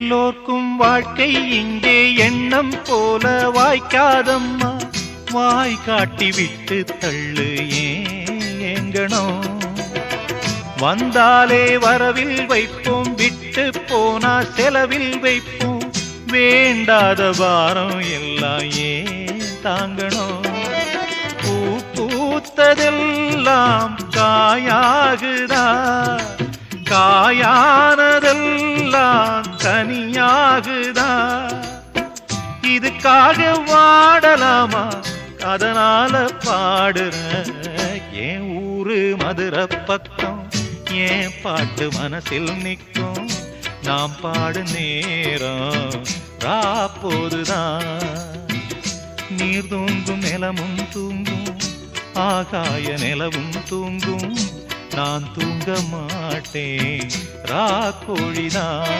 எல்லோர்க்கும் வாழ்க்கை இங்கே எண்ணம் போல வாய்க்காதம்மா. வாய் காட்டி விட்டு தள்ளு ஏங்கணும். வந்தாலே வரவில் வைப்போம், விட்டு போனா செலவில் வைப்போம். வேண்டாத பாரம் எல்லாம் ஏன் தாங்கணும். பூ பூத்ததெல்லாம் காயாகுதா, காயானதெல்லாம் தனியாகுதா. இதுக்காக வாடலாமா, அதனால பாடுற. என் ஊரு மதுரை பக்கம், என் பாட்டு மனசில் நிற்கும். நாம் பாடு நேரம் ராப்போதுதான். நீர் தூங்கும் நிலமும் தூங்கும், ஆகாய நிலவும் தூங்கும். நான் தூங்க மாட்டேன் ராக்கோழிதான்.